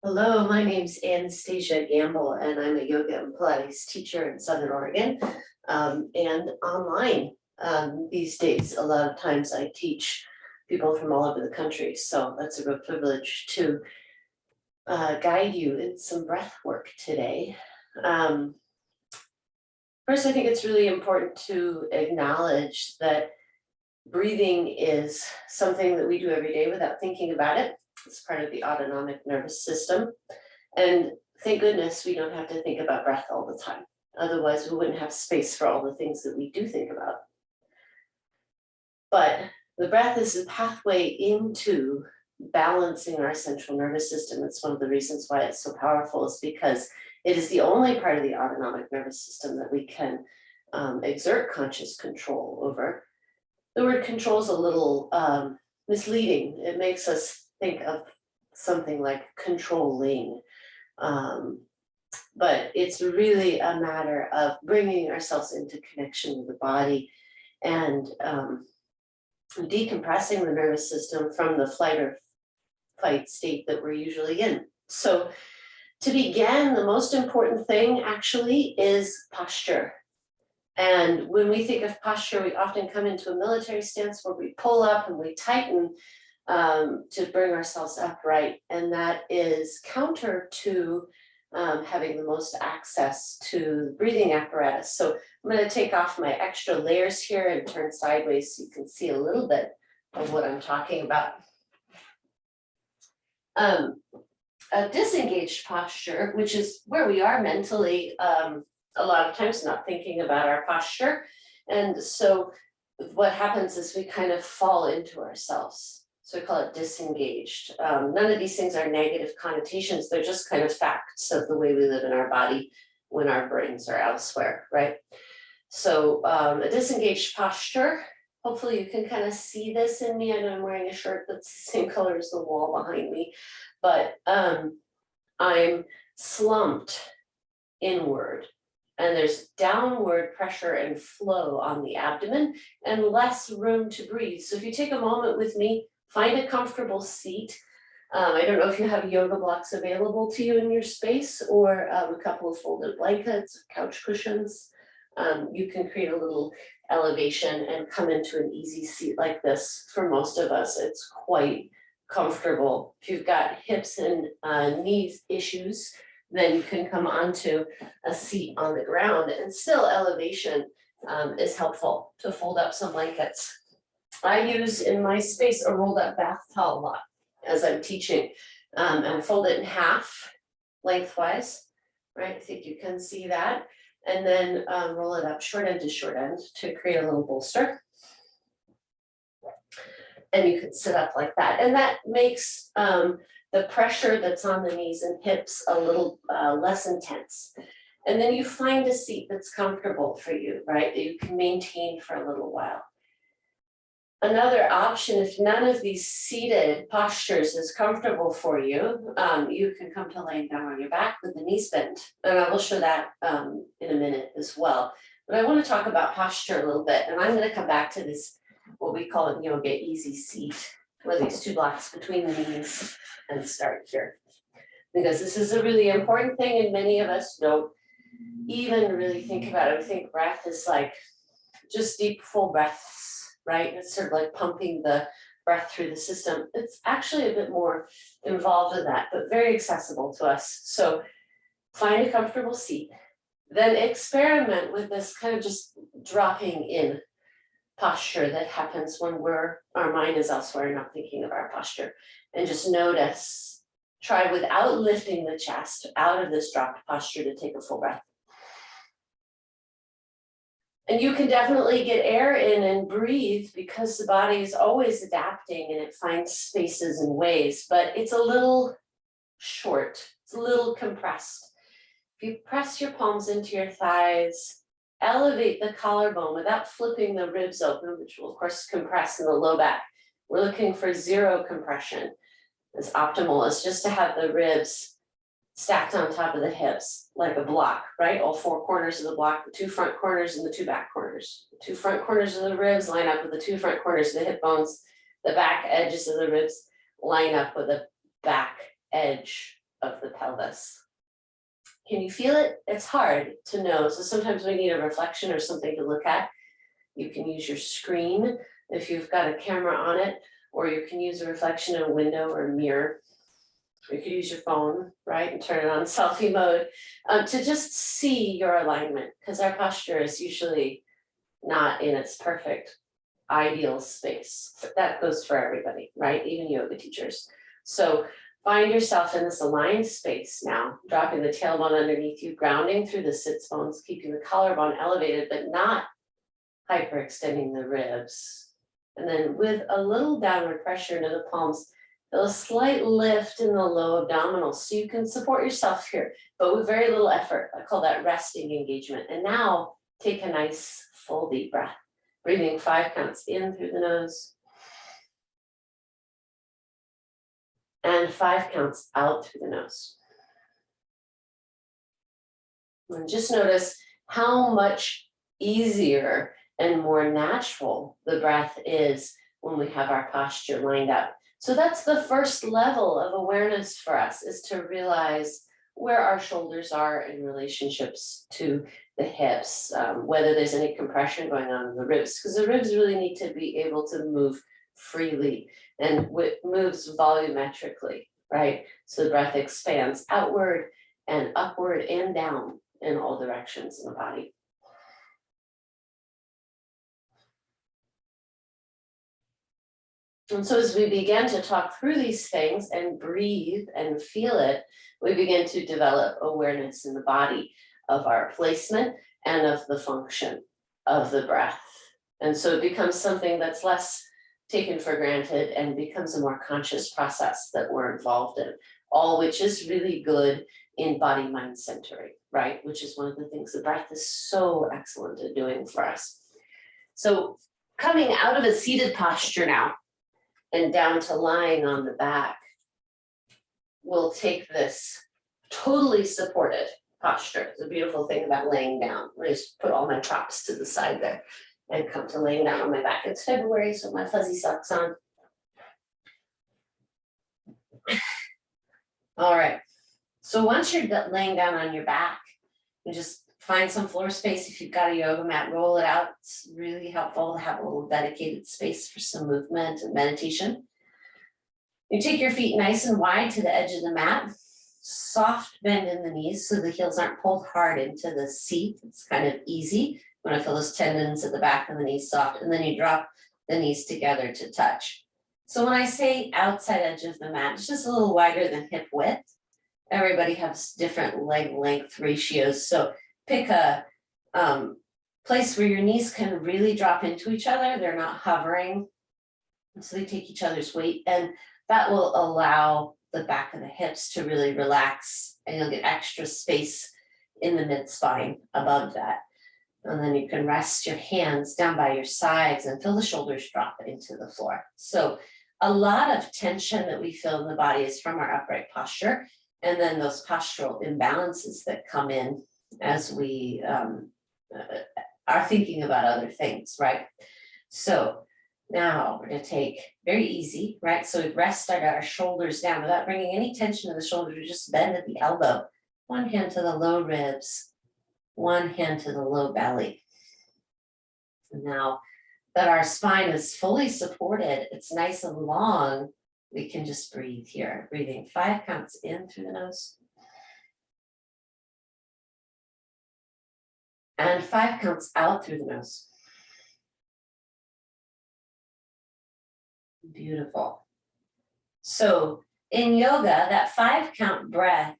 Hello, my name's Anastasia Gamble, and I'm a yoga and Pilates teacher in Southern Oregon and online. These days, a lot of times I teach people from all over the country, so that's a real privilege to guide you in some breath work today. First, I think it's really important to acknowledge that breathing is something that we do every day without thinking about it. It's part of the autonomic nervous system. And thank goodness we don't have to think about breath all the time. Otherwise, we wouldn't have space for all the things that we do think about. But the breath is a pathway into balancing our central nervous system. It's one of the reasons why it's so powerful, is because it is the only part of the autonomic nervous system that we can exert conscious control over. The word control is a little misleading. It makes us think of something like controlling. But it's really a matter of bringing ourselves into connection with the body and decompressing the nervous system from the flight or fight state that we're usually in. So to begin, the most important thing actually is posture. And when we think of posture, we often come into a military stance where we pull up and we tighten to bring ourselves upright. And that is counter to having the most access to the breathing apparatus. So I'm going to take off my extra layers here and turn sideways so you can see a little bit of what I'm talking about. A disengaged posture, which is where we are mentally, a lot of times not thinking about our posture. And so what happens is we kind of fall into ourselves. So we call it disengaged. None of these things are negative connotations. They're just kind of facts of the way we live in our body when our brains are elsewhere, right? So a disengaged posture, hopefully you can kind of see this in me. I know I'm wearing a shirt that's the same color as the wall behind me, but I'm slumped inward. And there's downward pressure and flow on the abdomen and less room to breathe. So if you take a moment with me, find a comfortable seat. I don't know if you have yoga blocks available to you in your space or a couple of folded blankets, couch cushions. You can create a little elevation and come into an easy seat like this. For most of us, it's quite comfortable. If you've got hips and knees issues, then you can come onto a seat on the ground, and still elevation is helpful to fold up some blankets. I use in my space a rolled up bath towel a lot as I'm teaching, and fold it in half lengthwise, right? I think you can see that. And then roll it up short end to short end to create a little bolster. And you can sit up like that. And that makes the pressure that's on the knees and hips a little less intense. And then you find a seat that's comfortable for you, right? That you can maintain for a little while. Another option, if none of these seated postures is comfortable for you, you can come to laying down on your back with the knees bent. And I will show that in a minute as well. But I want to talk about posture a little bit. And I'm going to come back to this, what we call in yoga, easy seat, where these two blocks between the knees, and start here. Because this is a really important thing, and many of us don't even really think about it. We think breath is like just deep, full breaths, right? It's sort of like pumping the breath through the system. It's actually a bit more involved in that, but very accessible to us. So find a comfortable seat, then experiment with this kind of just dropping in posture that happens when our mind is elsewhere, not thinking of our posture. And just notice, try without lifting the chest out of this dropped posture to take a full breath. And you can definitely get air in and breathe because the body is always adapting and it finds spaces and ways, but it's a little short, it's a little compressed. If you press your palms into your thighs, elevate the collarbone without flipping the ribs open, which will of course compress in the low back. We're looking for zero compression. As optimal is just to have the ribs stacked on top of the hips like a block, right? All four corners of the block, the two front corners and the two back corners. The two front corners of the ribs line up with the two front corners of the hip bones. The back edges of the ribs line up with the back edge of the pelvis. Can you feel it? It's hard to know. So sometimes we need a reflection or something to look at. You can use your screen if you've got a camera on it, or you can use a reflection in a window or a mirror. You could use your phone, right, and turn it on selfie mode to just see your alignment, because our posture is usually not in its perfect ideal space. That goes for everybody, right? Even yoga teachers. So find yourself in this aligned space now, dropping the tailbone underneath you, grounding through the sits bones, keeping the collarbone elevated, but not hyperextending the ribs. And then with a little downward pressure into the palms, feel a slight lift in the low abdominal, so you can support yourself here, but with very little effort. I call that resting engagement. And now take a nice full deep breath, breathing 5 counts in through the nose and 5 counts out through the nose. And just notice how much easier and more natural the breath is when we have our posture lined up. So that's the first level of awareness for us, is to realize where our shoulders are in relationships to the hips, whether there's any compression going on in the ribs, because the ribs really need to be able to move freely, and it moves volumetrically, right? So the breath expands outward and upward and down in all directions in the body. And so as we begin to talk through these things and breathe and feel it, we begin to develop awareness in the body of our placement and of the function of the breath. And so it becomes something that's less taken for granted and becomes a more conscious process that we're involved in, all which is really good in body-mind centering, right? Which is one of the things the breath is so excellent at doing for us. So coming out of a seated posture now, and down to lying on the back, we'll take this totally supported posture. It's a beautiful thing about laying down. I just put all my props to the side there and come to laying down on my back. It's February, so my fuzzy socks on. All right, so once you're laying down on your back, you just find some floor space. If you've got a yoga mat, roll it out. It's really helpful to have a little dedicated space for some movement and meditation. You take your feet nice and wide to the edge of the mat, soft bend in the knees so the heels aren't pulled hard into the seat. It's kind of easy. You want to feel those tendons at the back of the knees soft, and then you drop the knees together to touch. So when I say outside edge of the mat, it's just a little wider than hip width. Everybody has different leg length ratios. So pick a place where your knees can really drop into each other. They're not hovering, so they take each other's weight, and that will allow the back of the hips to really relax, and you'll get extra space in the mid spine above that. And then you can rest your hands down by your sides and feel the shoulders drop into the floor. So a lot of tension that we feel in the body is from our upright posture, and then those postural imbalances that come in as we are thinking about other things, right? So now we're gonna take very easy, right? So we rest our shoulders down without bringing any tension to the shoulders. We just bend at the elbow. One hand to the low ribs, one hand to the low belly. Now that our spine is fully supported, it's nice and long, we can just breathe here. Breathing 5 counts in through the nose. And 5 counts out through the nose. Beautiful. So in yoga, that 5 count breath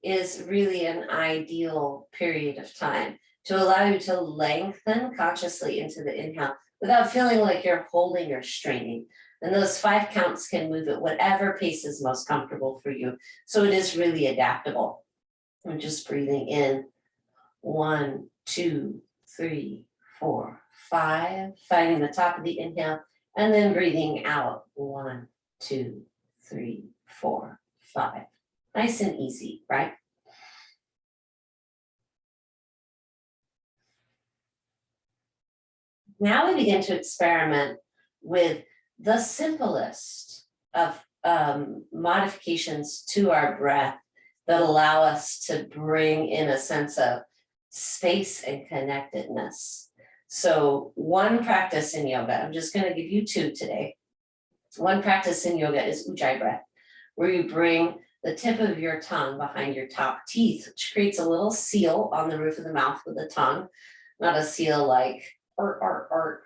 is really an ideal period of time to allow you to lengthen consciously into the inhale without feeling like you're holding or straining. And those 5 counts can move at whatever pace is most comfortable for you. So it is really adaptable. I'm just breathing in 1, 2, 3, 4, 5, finding the top of the inhale, and then breathing out 1, 2, 3, 4, 5. Nice and easy, right? Now we begin to experiment with the simplest of modifications to our breath that allow us to bring in a sense of space and connectedness. So one practice in yoga, I'm just going to give you two today. One practice in yoga is ujjayi breath, where you bring the tip of your tongue behind your top teeth, which creates a little seal on the roof of the mouth with the tongue. Not a seal like art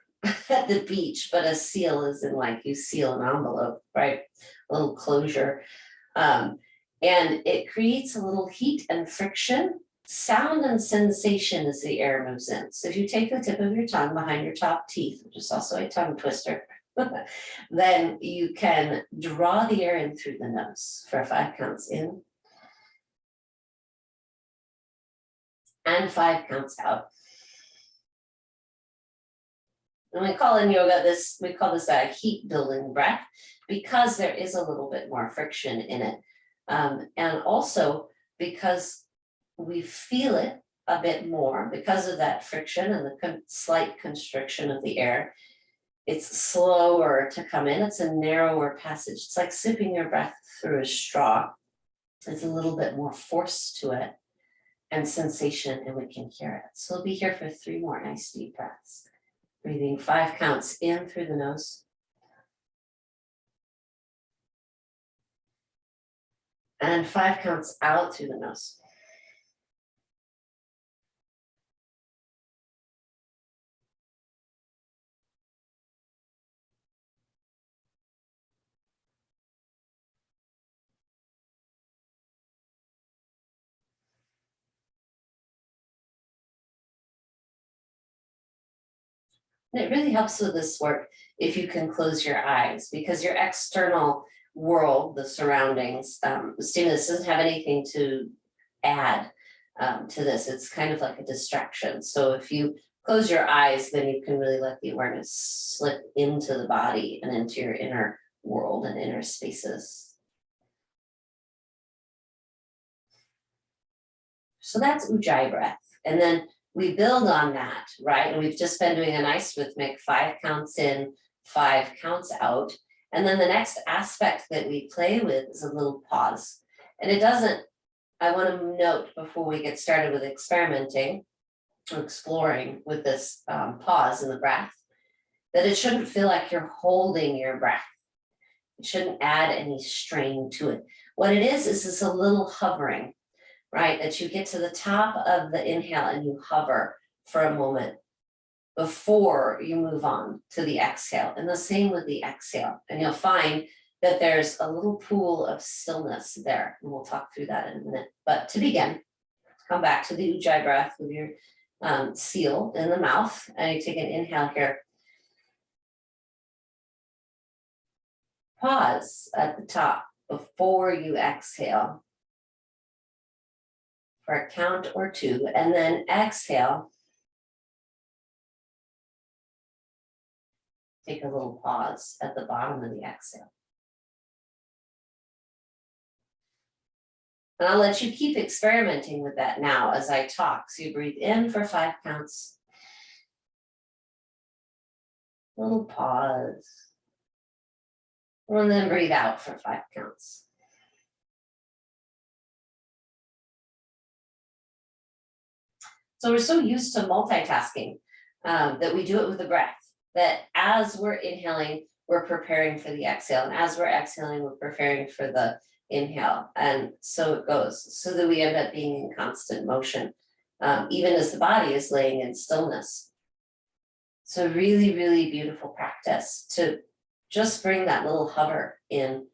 at the beach, but a seal is in like you seal an envelope, right? A little closure. And it creates a little heat and friction, sound and sensation as the air moves in. So if you take the tip of your tongue behind your top teeth, which is also a tongue twister, then you can draw the air in through the nose for 5 counts in and 5 counts out. And we call in yoga this, we call this a heat building breath because there is a little bit more friction in it. And also because we feel it a bit more because of that friction and the slight constriction of the air. It's slower to come in. It's a narrower passage. It's like sipping your breath through a straw. There's a little bit more force to it and sensation, and we can hear it. So we'll be here for 3 more nice deep breaths. Breathing 5 counts in through the nose. And 5 counts out through the nose. And it really helps with this work if you can close your eyes, because your external world, the surroundings, stimulus doesn't have anything to add to this. It's kind of like a distraction. So if you close your eyes, then you can really let the awareness slip into the body and into your inner world and inner spaces. So that's ujjayi breath. And then we build on that, right? And we've just been doing a nice rhythmic 5 counts in, 5 counts out. And then the next aspect that we play with is a little pause. And it doesn't, I want to note before we get started with experimenting or exploring with this pause in the breath, that it shouldn't feel like you're holding your breath. It shouldn't add any strain to it. What it is this a little hovering, right? That you get to the top of the inhale and you hover for a moment before you move on to the exhale. And the same with the exhale. And you'll find that there's a little pool of stillness there. And we'll talk through that in a minute. But to begin, come back to the ujjayi breath with your seal in the mouth. And you take an inhale here. Pause at the top before you exhale for a count or 2, and then exhale. Take a little pause at the bottom of the exhale. And I'll let you keep experimenting with that now as I talk. So you breathe in for 5 counts. Little pause. And then breathe out for 5 counts. So we're so used to multitasking that we do it with the breath, that as we're inhaling, we're preparing for the exhale. And as we're exhaling, we're preparing for the inhale. And so it goes, so that we end up being in constant motion, even as the body is laying in stillness. So really, really beautiful practice to just bring that little hover in.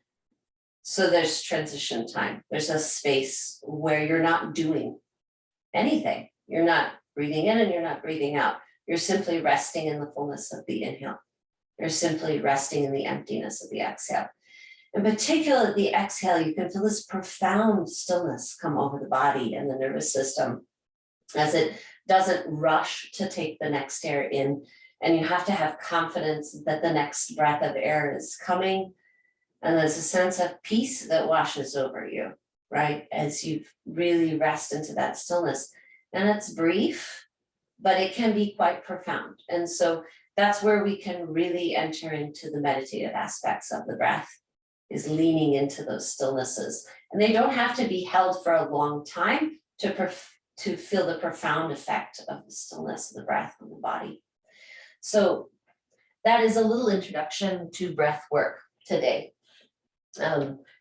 So there's transition time. There's a space where you're not doing anything. You're not breathing in and you're not breathing out. You're simply resting in the fullness of the inhale. You're simply resting in the emptiness of the exhale. In particular, the exhale, you can feel this profound stillness come over the body and the nervous system as it doesn't rush to take the next air in. And you have to have confidence that the next breath of air is coming. And there's a sense of peace that washes over you, right? As you really rest into that stillness. And it's brief, but it can be quite profound. And so that's where we can really enter into the meditative aspects of the breath. is leaning into those stillnesses. And they don't have to be held for a long time to feel the profound effect of the stillness of the breath on the body. So that is a little introduction to breath work today.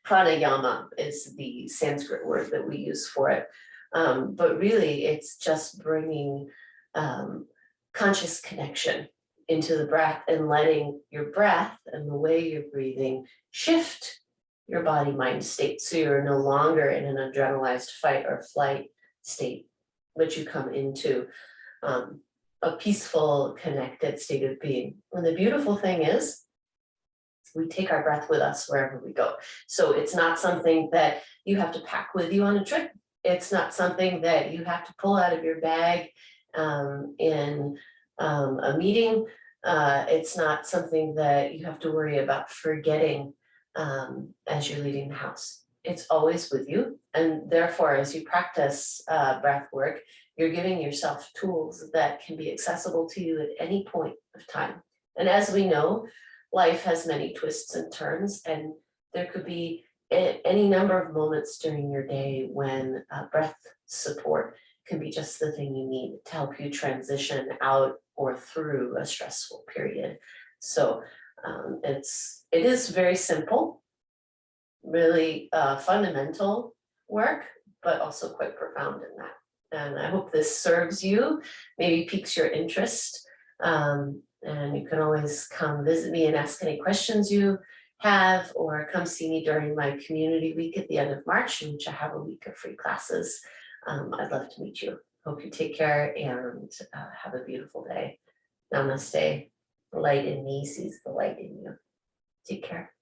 Pranayama is the Sanskrit word that we use for it. But really it's just bringing conscious connection into the breath and letting your breath and the way you're breathing shift your body mind state. So you're no longer in an adrenalized fight or flight state, but you come into a peaceful, connected state of being. And the beautiful thing is, we take our breath with us wherever we go. So it's not something that you have to pack with you on a trip. It's not something that you have to pull out of your bag in a meeting. It's not something that you have to worry about forgetting as you're leaving the house. It's always with you. And therefore, as you practice breath work, you're giving yourself tools that can be accessible to you at any point of time. And as we know, life has many twists and turns, and there could be any number of moments during your day when breath support can be just the thing you need to help you transition out or through a stressful period. So it is very simple, really fundamental work, but also quite profound in that. And I hope this serves you, maybe piques your interest. And you can always come visit me and ask any questions you have, or come see me during my community week at the end of March, in which I have a week of free classes. I'd love to meet you. Hope you take care and have a beautiful day. Namaste. The light in me sees the light in you. Take care.